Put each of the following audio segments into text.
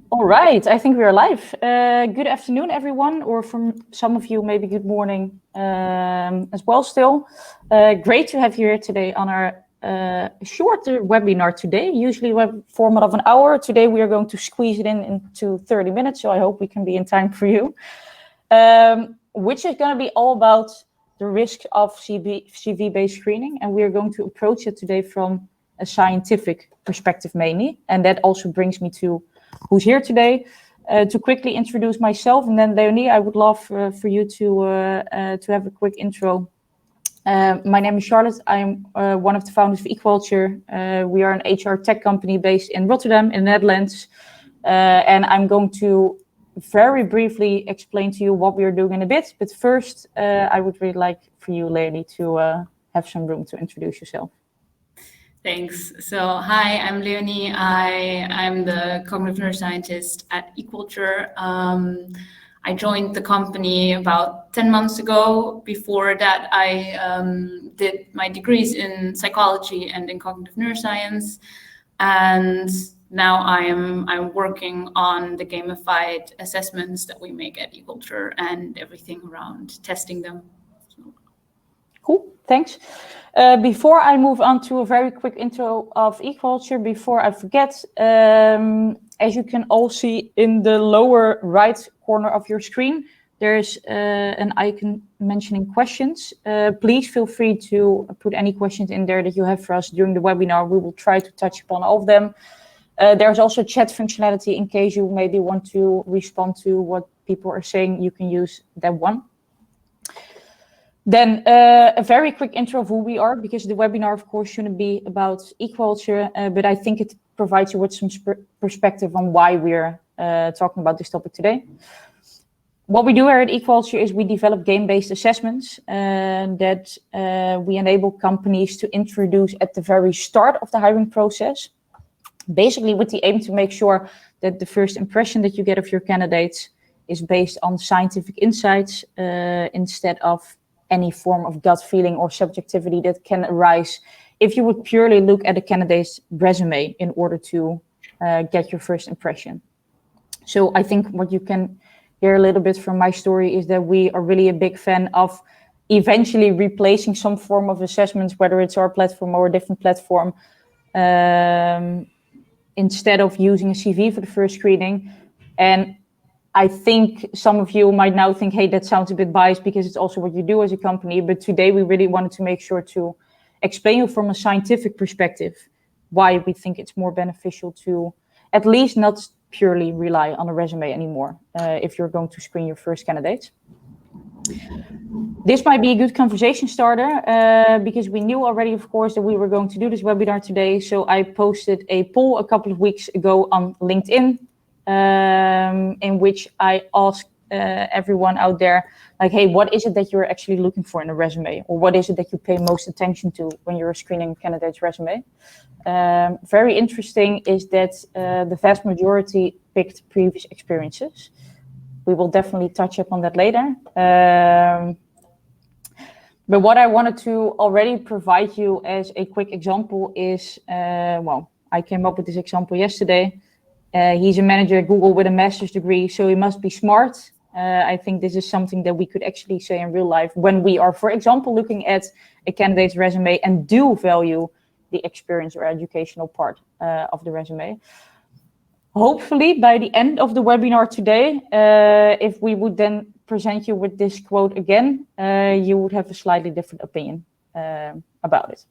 All right, I think we are live. Good afternoon, everyone, or from some of you, maybe good morning as well still. Great to have you here today on our shorter webinar today. Usually we have a format of an hour. Today we are going to squeeze it into 30 minutes, so I hope we can be in time for you. Which is going to be all about the risk of CV-based screening, and we are going to approach it today from a scientific perspective mainly, and that also brings me to who's here today. To quickly introduce myself, and then Leonie, I would love for you to have a quick intro. My name is Charlotte. I'm one of the founders of Equalture. We are an HR tech company based in Rotterdam, in the Netherlands, and I'm going to very briefly explain to you what we are doing in a bit. But first, I would really like for you, Leonie, to have some room to introduce yourself. Thanks. So, hi, I'm Leonie. I'm the cognitive neuroscientist at Equalture. I joined the company about 10 months ago. Before that, I did my degrees in psychology and in cognitive neuroscience. And now I'm working on the gamified assessments that we make at Equalture and everything around testing them. Cool, thanks. Before I move on to a very quick intro of Equalture, before I forget, as you can all see in the lower right corner of your screen, there's an icon mentioning questions. Please feel free to put any questions in there that you have for us during the webinar. We will try to touch upon all of them. There's also chat functionality in case you maybe want to respond to what people are saying. You can use that one. Then a very quick intro of who we are, because the webinar, of course, shouldn't be about Equalture, but I think it provides you with some perspective on why we're talking about this topic today. What we do here at Equalture is we develop game-based assessments that we enable companies to introduce at the very start of the hiring process, basically with the aim to make sure that the first impression that you get of your candidates is based on scientific insights instead of any form of gut feeling or subjectivity that can arise if you would purely look at a candidate's resume in order to get your first impression. So I think what you can hear a little bit from my story is that we are really a big fan of eventually replacing some form of assessments, whether it's our platform or a different platform, instead of using a CV for the first screening. And I think some of you might now think, hey, that sounds a bit biased because it's also what you do as a company. But today we really wanted to make sure to explain you from a scientific perspective why we think it's more beneficial to at least not purely rely on a resume anymore if you're going to screen your first candidates. This might be a good conversation starter because we knew already, of course, that we were going to do this webinar today. So I posted a poll a couple of weeks ago on LinkedIn, in which I asked everyone out there, like, hey, what is it that you're actually looking for in a resume? Or what is it that you pay most attention to when you're screening a candidate's resume? Very interesting is that the vast majority picked previous experiences. We will definitely touch upon that later. But what I wanted to already provide you as a quick example is, well, I came up with this example yesterday. He's a manager at Google with a master's degree, so he must be smart. I think this is something that we could actually say in real life when we are, for example, looking at a candidate's resume and do value the experience or educational part of the resume. Hopefully, by the end of the webinar today, if we would then present you with this quote again, you would have a slightly different opinion about it.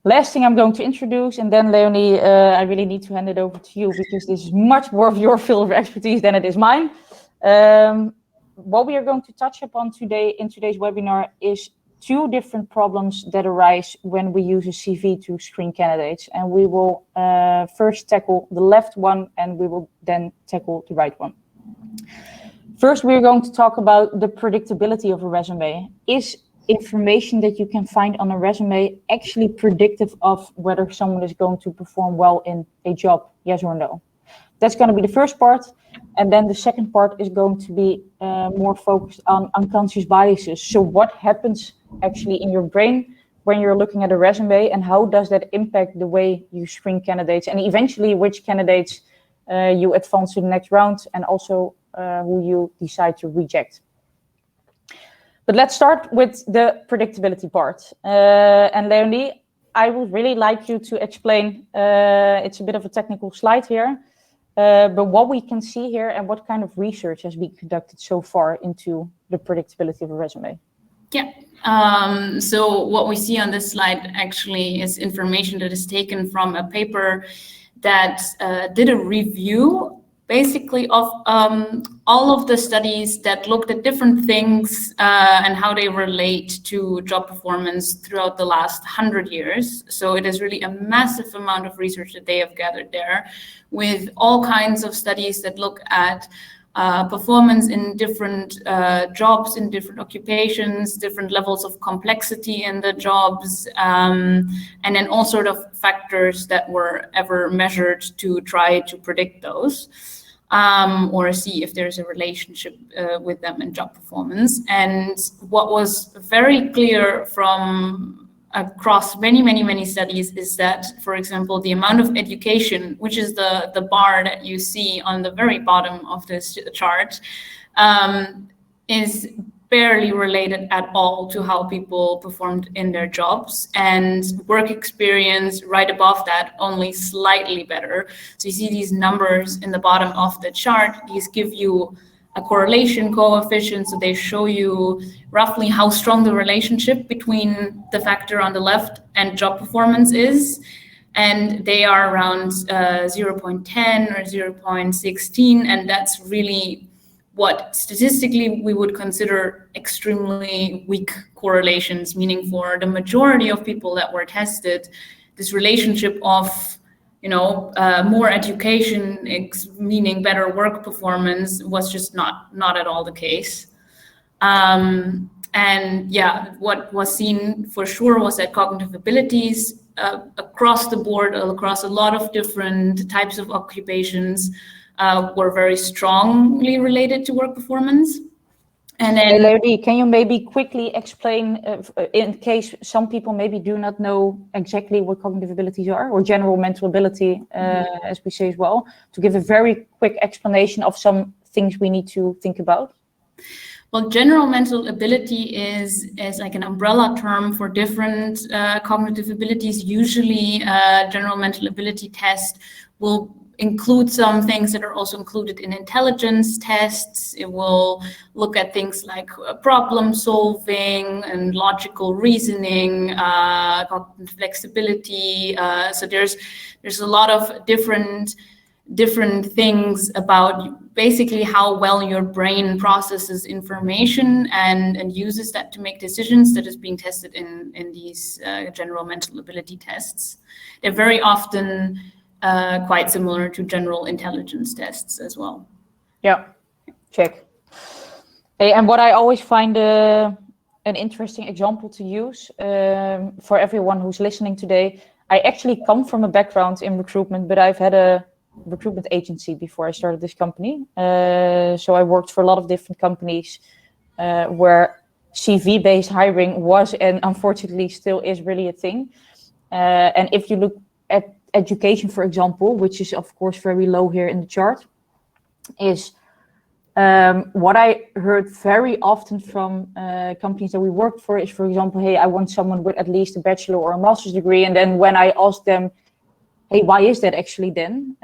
Last thing I'm going to introduce, and then Leonie, I really need to hand it over to you because this is much more of your field of expertise than it is mine. What we are going to touch upon today in today's webinar is two different problems that arise when we use a CV to screen candidates. And we will first tackle the left one, and we will then tackle the right one. First, we're going to talk about the predictability of a resume. Is information that you can find on a resume actually predictive of whether someone is going to perform well in a job, yes or no? That's going to be the first part. And then the second part is going to be more focused on unconscious biases. So what happens actually in your brain when you're looking at a resume, and how does that impact the way you screen candidates, and eventually which candidates you advance to the next round, and also who you decide to reject? But let's start with the predictability part. And Leonie, I would really like you to explain, it's a bit of a technical slide here, but what we can see here and what kind of research has been conducted so far into the predictability of a resume. Yeah, so what we see on this slide actually is information that is taken from a paper that did a review basically of all of the studies that looked at different things and how they relate to job performance throughout the last 100 years. So it is really a massive amount of research that they have gathered there, with all kinds of studies that look at performance in different jobs, in different occupations, different levels of complexity in the jobs, and then all sort of factors that were ever measured to try to predict those, or see if there's a relationship with them in job performance. And what was very clear from across many studies is that, for example, the amount of education, which is the bar that you see on the very bottom of this chart, is barely related at all to how people performed in their jobs, and work experience right above that only slightly better. So you see these numbers in the bottom of the chart. These give you a correlation coefficient, so they show you roughly how strong the relationship between the factor on the left and job performance is, and they are around 0.10 or 0.16, and that's really what statistically we would consider extremely weak correlations, meaning for the majority of people that were tested, this relationship of more education, meaning better work performance, was just not at all the case. And yeah, what was seen for sure was that cognitive abilities across the board, across a lot of different types of occupations, were very strongly related to work performance. And then, hey, Leonie, can you maybe quickly explain, in case some people maybe do not know exactly what cognitive abilities are, or general mental ability, as we say as well, to give a very quick explanation of some things we need to think about? Well, general mental ability is like an umbrella term for different cognitive abilities. Usually, general mental ability test will include some things that are also included in intelligence tests. It will look at things like problem solving and logical reasoning, cognitive flexibility. So there's a lot of different things about basically how well your brain processes information and uses that to make decisions that is being tested in these general mental ability tests. They're very often quite similar to general intelligence tests as well. Yeah, check. Hey, and what I always find an interesting example to use for everyone who's listening today, I actually come from a background in recruitment, but I've had a recruitment agency before I started this company. So I worked for a lot of different companies where CV-based hiring was, and unfortunately still is, really a thing. And if you look at education, for example, which is of course very low here in the chart, is what I heard very often from companies that we worked for is, for example, hey, I want someone with at least a bachelor or a master's degree. And then when I ask them, hey, why is that actually then?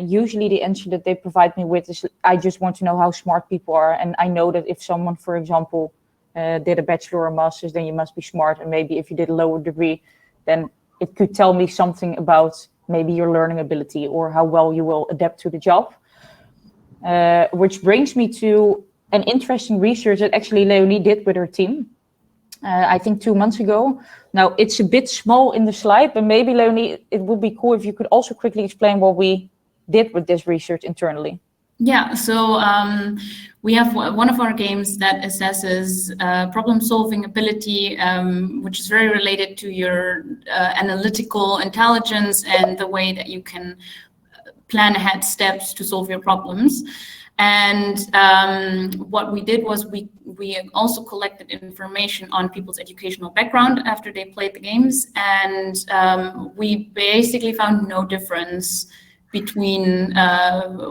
Usually the answer that they provide me with is, I just want to know how smart people are. And I know that if someone, for example, did a bachelor or a master's, then you must be smart. And maybe if you did a lower degree, then it could tell me something about maybe your learning ability or how well you will adapt to the job. Which brings me to an interesting research that actually Leonie did with her team, I think 2 months ago. Now, it's a bit small in the slide, but maybe, Leonie, it would be cool if you could also quickly explain what we did with this research internally. Yeah, so we have one of our games that assesses problem-solving ability, which is very related to your analytical intelligence and the way that you can plan ahead steps to solve your problems. And what we did was we also collected information on people's educational background after they played the games, and we basically found no difference between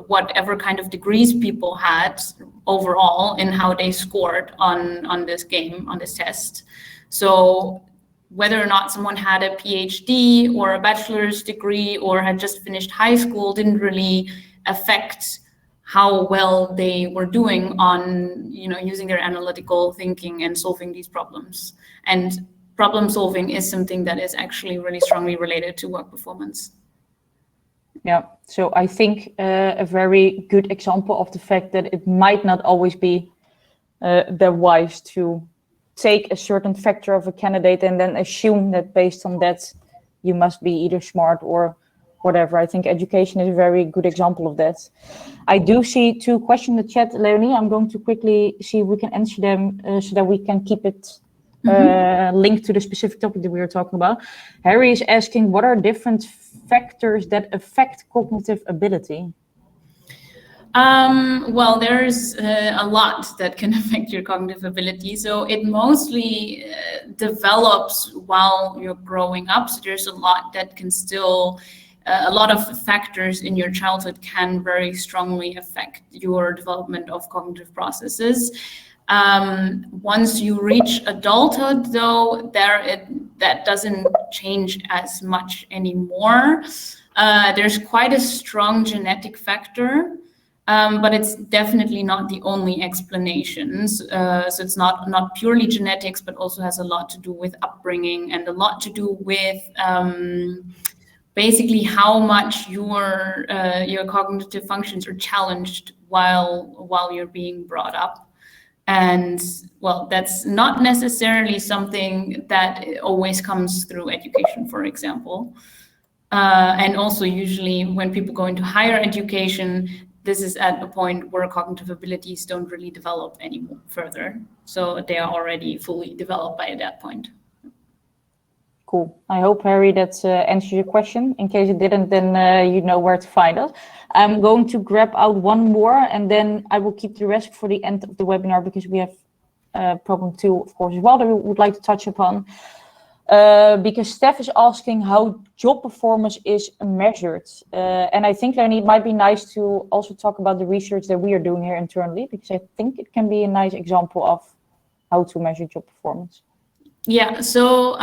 whatever kind of degrees people had overall in how they scored on this game, on this test. So whether or not someone had a PhD or a bachelor's degree or had just finished high school didn't really affect how well they were doing on, using their analytical thinking and solving these problems. And problem solving is something that is actually really strongly related to work performance. Yeah, so I think a very good example of the fact that it might not always be that wise to take a certain factor of a candidate and then assume that based on that you must be either smart or whatever. I think education is a very good example of that. I do see 2 questions in the chat, Leonie. I'm going to quickly see if we can answer them so that we can keep it linked to the specific topic that we were talking about. Harry is asking, what are different factors that affect cognitive ability? Well, there's a lot that can affect your cognitive ability. So it mostly develops while you're growing up. So there's a lot that can still, a lot of factors in your childhood can very strongly affect your development of cognitive processes. Once you reach adulthood, though, that doesn't change as much anymore. There's quite a strong genetic factor. But it's definitely not the only explanations. So it's not purely genetics, but also has a lot to do with upbringing and a lot to do with basically how much your cognitive functions are challenged while you're being brought up. And well, that's not necessarily something that always comes through education, for example. And also usually when people go into higher education, this is at a point where cognitive abilities don't really develop any further. So they are already fully developed by that point. Cool. I hope, Harry, that answers your question. In case it didn't, then you know where to find us. I'm going to grab out one more, and then I will keep the rest for the end of the webinar because we have problem 2, of course, as well, that we would like to touch upon. Because Steph is asking how job performance is measured. And I think, Leonie, it might be nice to also talk about the research that we are doing here internally, because I think it can be a nice example of how to measure job performance. Yeah, so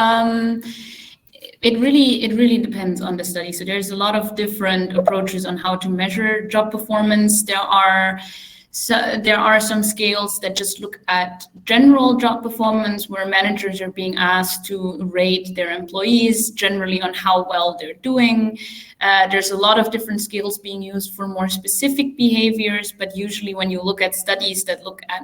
it really depends on the study. So there's a lot of different approaches on how to measure job performance. There are some scales that just look at general job performance, where managers are being asked to rate their employees generally on how well they're doing. There's a lot of different scales being used for more specific behaviors, but usually when you look at studies that look at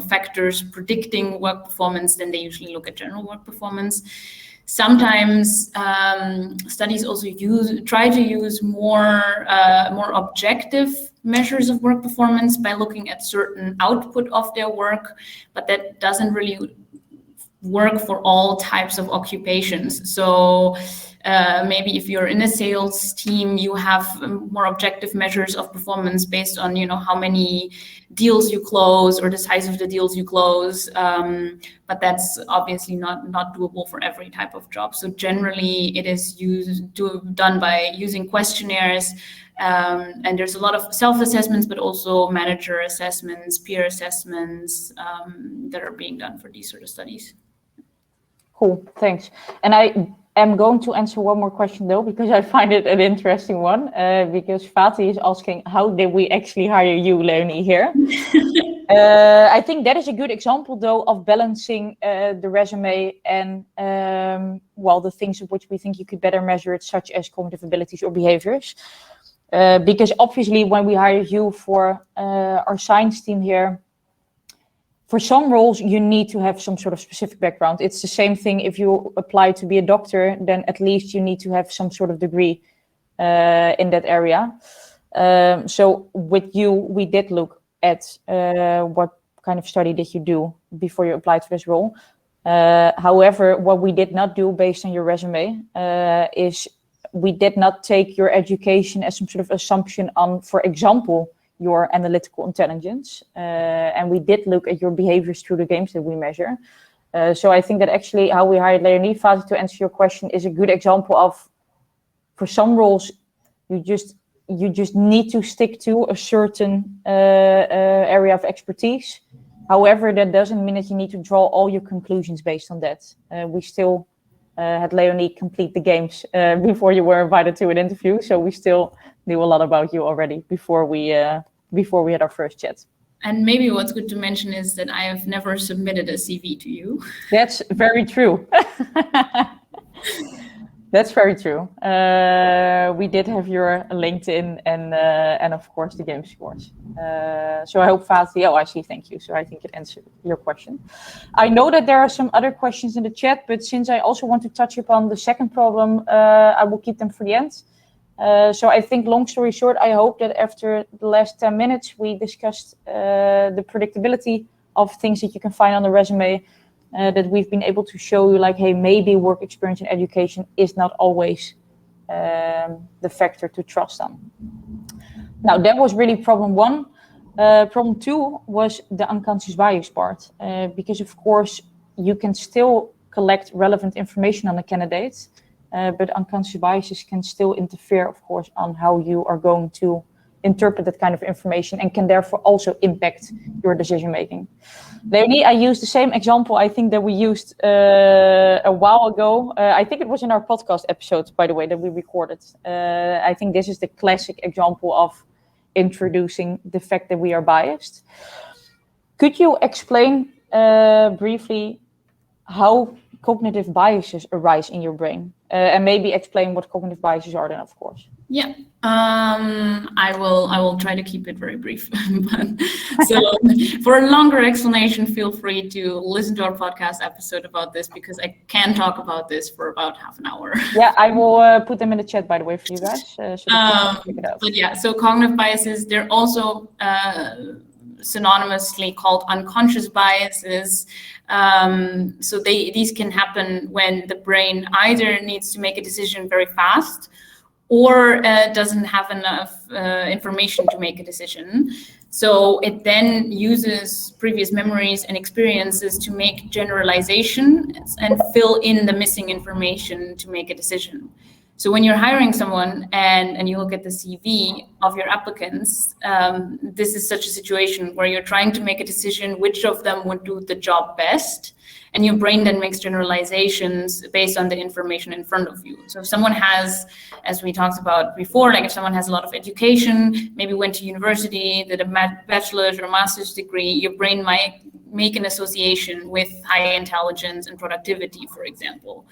factors predicting work performance, then they usually look at general work performance. Sometimes studies also try to use more objective measures of work performance by looking at certain output of their work, but that doesn't really work for all types of occupations. So maybe if you're in a sales team, you have more objective measures of performance based on how many deals you close or the size of the deals you close, but that's obviously not doable for every type of job. So generally it is done by using questionnaires, and there's a lot of self-assessments, but also manager assessments, peer assessments that are being done for these sort of studies. Cool, thanks. And I'm going to answer one more question though, because I find it an interesting one, because Fatih is asking, how did we actually hire you, Leonie, here? I think that is a good example though of balancing the resume and, the things of which we think you could better measure it, such as cognitive abilities or behaviors. Because obviously when we hire you for our science team here, for some roles, you need to have some sort of specific background. It's the same thing if you apply to be a doctor, then at least you need to have some sort of degree in that area. So with you, we did look at what kind of study did you do before you applied for this role. However, what we did not do based on your resume is we did not take your education as some sort of assumption on, for example, your analytical intelligence. And we did look at your behaviors through the games that we measure. So I think that actually how we hired Leonie, Fatih, to answer your question, is a good example of, for some roles, you just need to stick to a certain area of expertise. However, that doesn't mean that you need to draw all your conclusions based on that. We still had Leonie complete the games before you were invited to an interview, so we still knew a lot about you already before we had our first chat. And maybe what's good to mention is that I have never submitted a CV to you. That's very true. That's very true. We did have your LinkedIn and of course the game scores. So I hope Fatih, I see, thank you. So I think it answered your question. I know that there are some other questions in the chat, but since I also want to touch upon the second problem, I will keep them for the end. So I think, long story short, I hope that after the last 10 minutes, we discussed the predictability of things that you can find on the resume, that we've been able to show you, like, hey, maybe work experience in education is not always the factor to trust on. Now, that was really problem one. Problem two was the unconscious bias part, because, of course, you can still collect relevant information on a candidate, but unconscious biases can still interfere, of course, on how you are going to interpret that kind of information and can therefore also impact your decision making. Leonie, I used the same example, I think, that we used a while ago. I think it was in our podcast episode, by the way, that we recorded. I think this is the classic example of introducing the fact that we are biased. Could you explain briefly how cognitive biases arise in your brain? And maybe explain what cognitive biases are then, of course. Yeah, I will try to keep it very brief. So for a longer explanation, feel free to listen to our podcast episode about this, because I can talk about this for about half an hour. Yeah, I will put them in the chat, by the way, for you guys. So that you can check it out. But yeah, so cognitive biases, they're also synonymously called unconscious biases. So these can happen when the brain either needs to make a decision very fast or doesn't have enough information to make a decision. So it then uses previous memories and experiences to make generalizations and fill in the missing information to make a decision. So when you're hiring someone and you look at the CV of your applicants, this is such a situation where you're trying to make a decision which of them would do the job best, and your brain then makes generalizations based on the information in front of you. So if someone has, as we talked about before, like if someone has a lot of education, maybe went to university, did a bachelor's or master's degree, your brain might make an association with high intelligence and productivity, for example.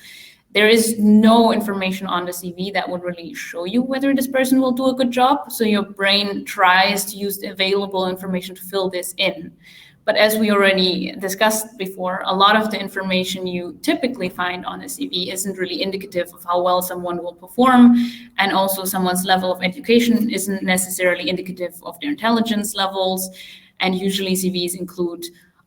There is no information on the CV that would really show you whether this person will do a good job. So your brain tries to use the available information to fill this in. But as we already discussed before, a lot of the information you typically find on a CV isn't really indicative of how well someone will perform. And also someone's level of education isn't necessarily indicative of their intelligence levels. And usually CVs include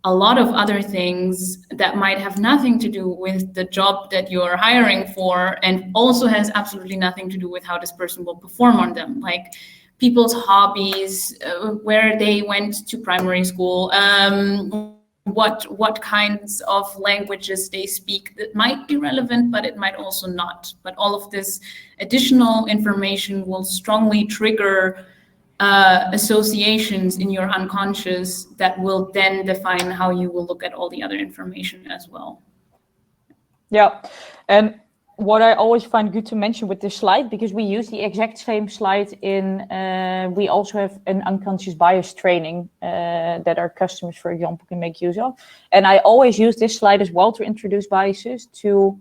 a lot of other things that might have nothing to do with the job that you're hiring for, and also has absolutely nothing to do with how this person will perform on them, like people's hobbies, where they went to primary school, what kinds of languages they speak. That might be relevant, but it might also not. But all of this additional information will strongly trigger associations in your unconscious that will then define how you will look at all the other information as well. Yeah, and what I always find good to mention with this slide, because we use the exact same slide in, we also have an unconscious bias training that our customers, for example, can make use of. And I always use this slide as well to introduce biases, to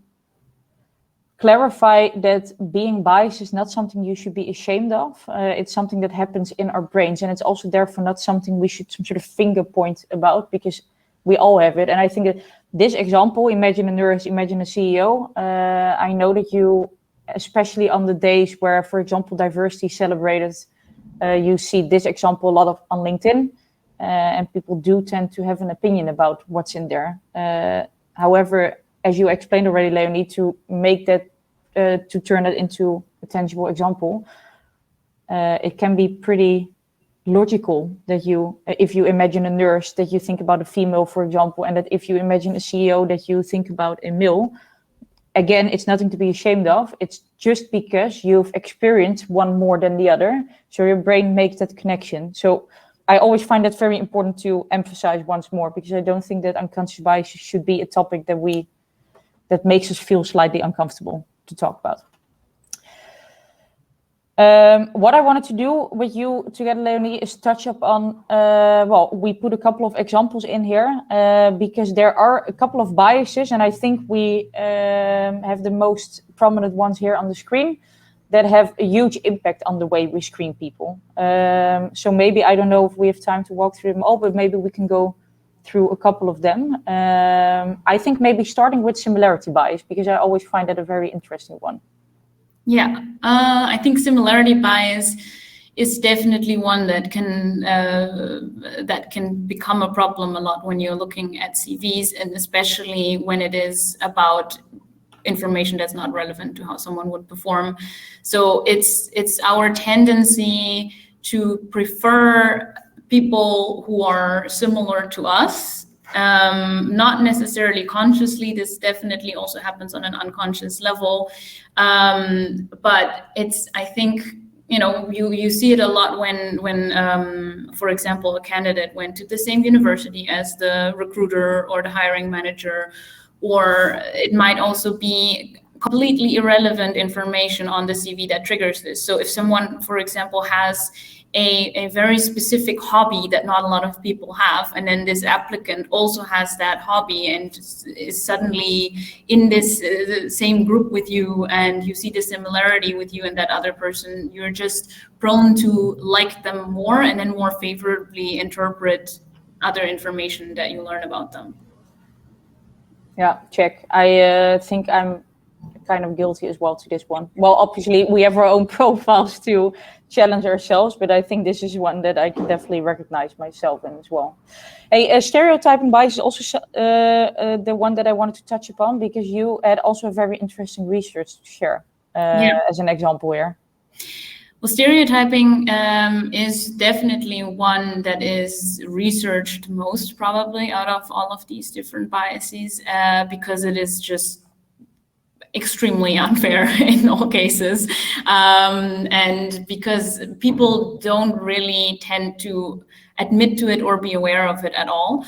clarify that being biased is not something you should be ashamed of. It's something that happens in our brains, and it's also therefore not something we should some sort of finger point about, because we all have it. And I think that this example, imagine a nurse, imagine a CEO. I know that you, especially on the days where, for example, diversity is celebrated, you see this example a lot of on LinkedIn, and people do tend to have an opinion about what's in there. However, as you explained already, Leonie, to make that, to turn it into a tangible example, it can be pretty logical that you, if you imagine a nurse, that you think about a female, for example, and that if you imagine a CEO, that you think about a male. Again, it's nothing to be ashamed of. It's just because you've experienced one more than the other. So your brain makes that connection. So I always find that very important to emphasize once more, because I don't think that unconscious bias should be a topic that makes us feel slightly uncomfortable to talk about. What I wanted to do with you together, Leonie, is touch up on, well, we put a couple of examples in here because there are a couple of biases, and I think we have the most prominent ones here on the screen that have a huge impact on the way we screen people. So maybe, I don't know if we have time to walk through them all, but maybe we can go through a couple of them. I think maybe starting with similarity bias, because I always find that a very interesting one. Yeah, I think similarity bias is definitely one that can become a problem a lot when you're looking at CVs, and especially when it is about information that's not relevant to how someone would perform. So it's our tendency to prefer people who are similar to us. Not necessarily consciously. This definitely also happens on an unconscious level. But I think, you see it a lot when, for example, a candidate went to the same university as the recruiter or the hiring manager, or it might also be completely irrelevant information on the CV that triggers this. So if someone, for example, has a very specific hobby that not a lot of people have, and then this applicant also has that hobby and is suddenly in this same group with you, and you see the similarity with you and that other person, you're just prone to like them more and then more favorably interpret other information that you learn about them. Yeah, check. I think I'm kind of guilty as well to this one. Well, obviously we have our own profiles to challenge ourselves, but I think this is one that I can definitely recognize myself in as well. Hey, stereotyping bias is also the one that I wanted to touch upon, because you had also a very interesting research to share as an example here. Well, stereotyping is definitely one that is researched most probably out of all of these different biases, because it is just extremely unfair in all cases, and because people don't really tend to admit to it or be aware of it at all,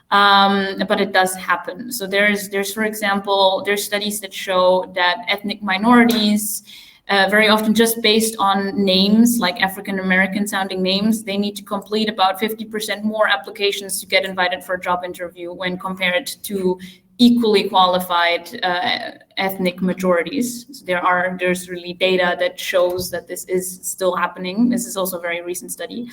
but it does happen. So there's for example, there's studies that show that ethnic minorities, very often just based on names, like African American sounding names, they need to complete about 50% more applications to get invited for a job interview when compared to equally qualified ethnic majorities. So there's really data that shows that this is still happening. This is also a very recent study.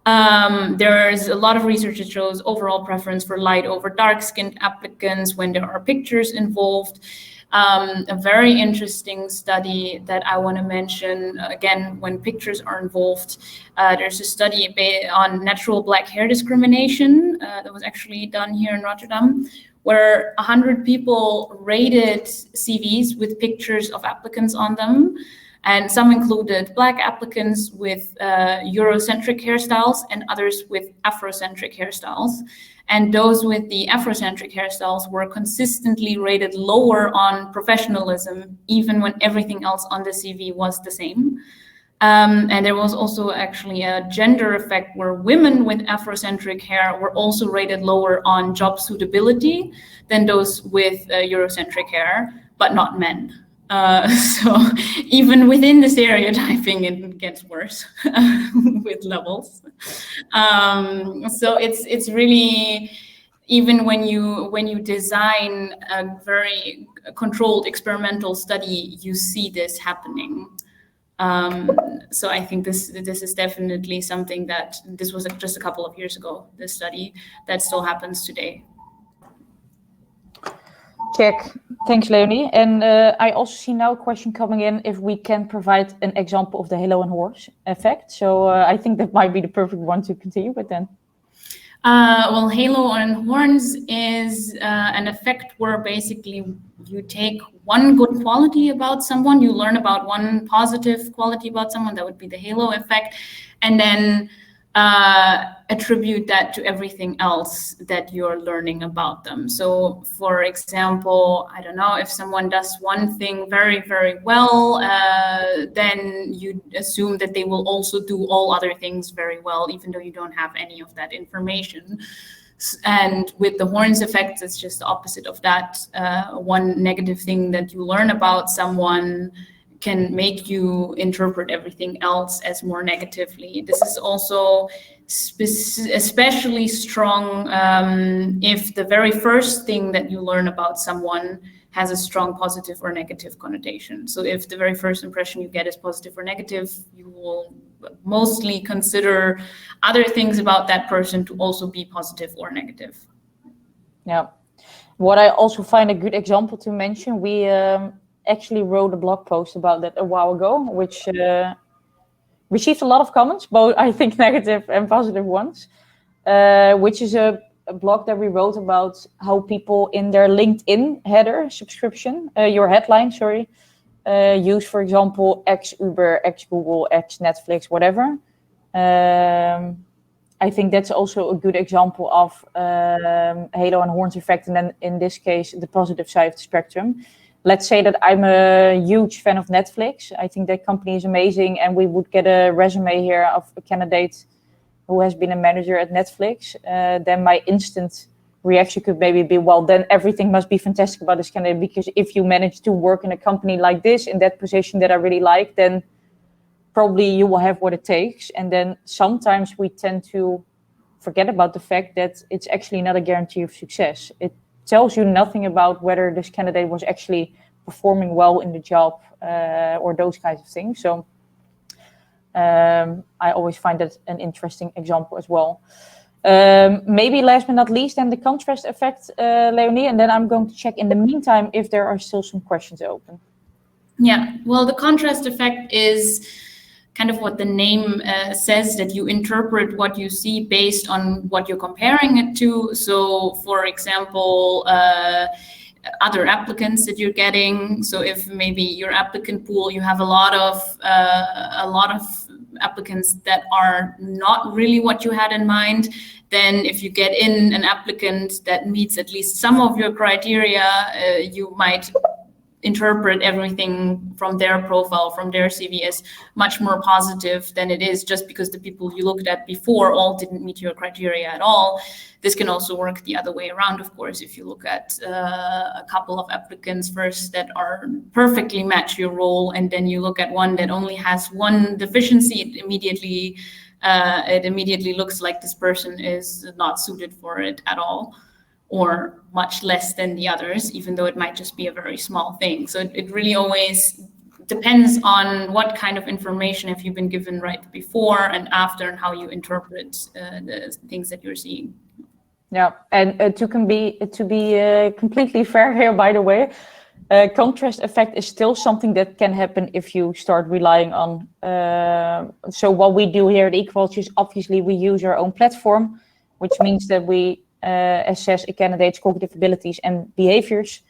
There's a lot of research that shows overall preference for light over dark-skinned applicants when there are pictures involved. A very interesting study that I want to mention, again, when pictures are involved, there's a study on natural black hair discrimination that was actually done here in Rotterdam, where 100 people rated CVs with pictures of applicants on them. And some included Black applicants with Eurocentric hairstyles and others with Afrocentric hairstyles. And those with the Afrocentric hairstyles were consistently rated lower on professionalism, even when everything else on the CV was the same. And there was also actually a gender effect where women with Afrocentric hair were also rated lower on job suitability than those with Eurocentric hair, but not men. So even within the stereotyping, it gets worse with levels. So it's really, even when you design a very controlled experimental study, you see this happening. So I think this is definitely something that this was just a couple of years ago, this study, that still happens today. Check. Thanks, Leonie. And I also see now a question coming in if we can provide an example of the halo and horse effect. So I think that might be the perfect one to continue with then. Well, halo and horns is an effect where basically you take one good quality about someone, you learn about one positive quality about someone, that would be the halo effect, and then attribute that to everything else that you're learning about them. So for example, I don't know, if someone does one thing very, very well, then you assume that they will also do all other things very well, even though you don't have any of that information. And with the horns effect, it's just the opposite of that. One negative thing that you learn about someone can make you interpret everything else as more negatively. This is also especially strong if the very first thing that you learn about someone has a strong positive or negative connotation. So if the very first impression you get is positive or negative, you will mostly consider other things about that person to also be positive or negative. Yeah. What I also find a good example to mention, we actually wrote a blog post about that a while ago, which received a lot of comments, both I think negative and positive ones, which is a blog that we wrote about how people in their LinkedIn header subscription, your headline, sorry, use, for example, X Uber, X Google, X Netflix, whatever. I think that's also a good example of halo and horns effect, and then in this case, the positive side of the spectrum. Let's say that I'm a huge fan of Netflix. I think that company is amazing, and we would get a resume here of a candidate who has been a manager at Netflix. Then my instant reaction could maybe be, well, then everything must be fantastic about this candidate, because if you manage to work in a company like this, in that position that I really like, then probably you will have what it takes. And then sometimes we tend to forget about the fact that it's actually not a guarantee of success. It tells you nothing about whether this candidate was actually performing well in the job or those kinds of things. So I always find that an interesting example as well. Maybe last but not least, then the contrast effect, Leonie, and then I'm going to check in the meantime if there are still some questions open. Yeah, well, the contrast effect is kind of what the name says, that you interpret what you see based on what you're comparing it to. So, for example, other applicants that you're getting. So, if maybe your applicant pool, you have a lot of applicants that are not really what you had in mind, then if you get in an applicant that meets at least some of your criteria, you might interpret everything from their profile, from their CV, as much more positive than it is just because the people you looked at before all didn't meet your criteria at all. This can also work the other way around, of course, if you look at a couple of applicants first that are perfectly match your role, and then you look at one that only has one deficiency, it immediately looks like this person is not suited for it at all, or much less than the others, even though it might just be a very small thing. So it really always depends on what kind of information have you been given right before and after, and how you interpret the things that you're seeing. Yeah, and to be completely fair here, by the way, contrast effect is still something that can happen if you start relying on. So what we do here at Equalture is obviously we use our own platform, which means that we assess a candidate's cognitive abilities and behaviors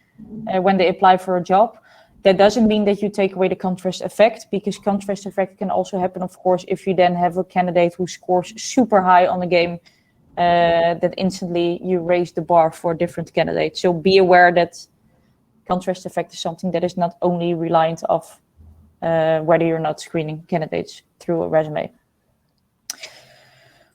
when they apply for a job. That doesn't mean that you take away the contrast effect, because contrast effect can also happen, of course, if you then have a candidate who scores super high on the game, that instantly you raise the bar for a different candidate. So be aware that contrast effect is something that is not only reliant of whether you're not screening candidates through a resume.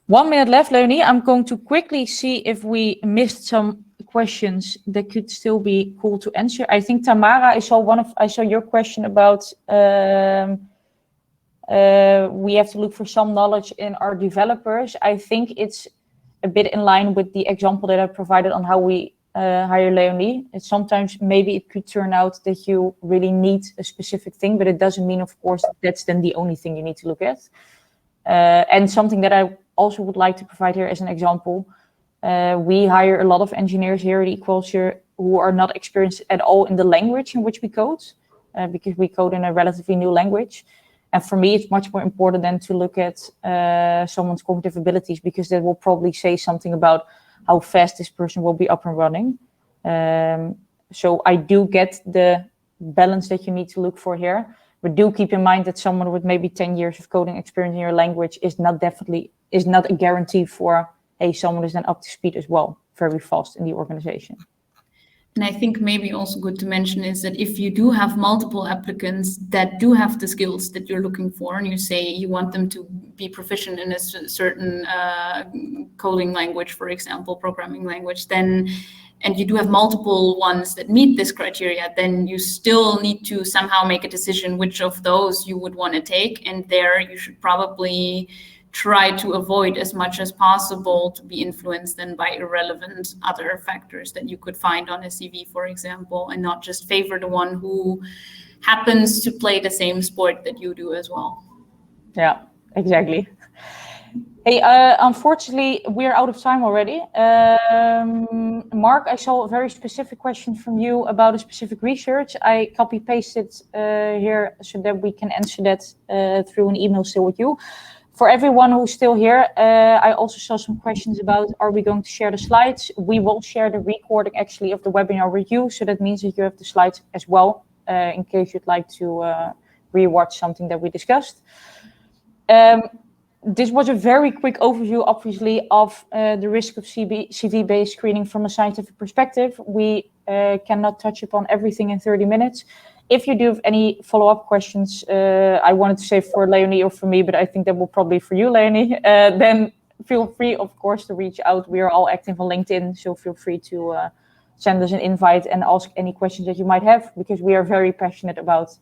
1 minute left, Leonie. I'm going to quickly see if we missed some questions that could still be cool to answer. I think Tamara, I saw your question about we have to look for some knowledge in our developers. I think it's a bit in line with the example that I provided on how we hire Leonie. Sometimes maybe it could turn out that you really need a specific thing, but it doesn't mean, of course, that's then the only thing you need to look at. And something that I also would like to provide here as an example, we hire a lot of engineers here at Equalture who are not experienced at all in the language in which we code, because we code in a relatively new language. And for me, it's much more important than to look at someone's cognitive abilities, because that will probably say something about how fast this person will be up and running. So I do get the balance that you need to look for here. But do keep in mind that someone with maybe 10 years of coding experience in your language is not a guarantee for, hey, someone is then up to speed as well, very fast in the organization. And I think maybe also good to mention is that if you do have multiple applicants that do have the skills that you're looking for, and you say you want them to be proficient in a certain coding language, for example, programming language, then, and you do have multiple ones that meet this criteria, then you still need to somehow make a decision which of those you would want to take. And there you should probably try to avoid as much as possible to be influenced then by irrelevant other factors that you could find on a CV, for example, and not just favor the one who happens to play the same sport that you do as well. Yeah, exactly. Hey, unfortunately, we're out of time already. Mark, I saw a very specific question from you about a specific research. I copy-pasted here so that we can answer that through an email still with you. For everyone who's still here, I also saw some questions about, are we going to share the slides? We will share the recording actually of the webinar with you. So that means that you have the slides as well, in case you'd like to rewatch something that we discussed. This was a very quick overview, obviously, of the risk of CV-based screening from a scientific perspective. We cannot touch upon everything in 30 minutes. If you do have any follow-up questions, I wanted to say for Leonie or for me, but I think that will probably for you, Leonie, then feel free, of course, to reach out. We are all active on LinkedIn, so feel free to send us an invite and ask any questions that you might have, because we are very passionate about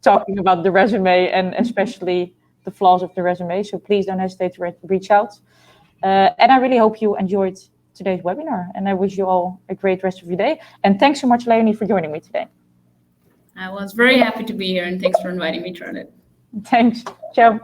talking about the resume and especially the flaws of the resume. So please don't hesitate to reach out. And I really hope you enjoyed today's webinar, and I wish you all a great rest of your day. And thanks so much, Leonie, for joining me today. I was very happy to be here, and thanks for inviting me, Charlotte. Thanks. Ciao.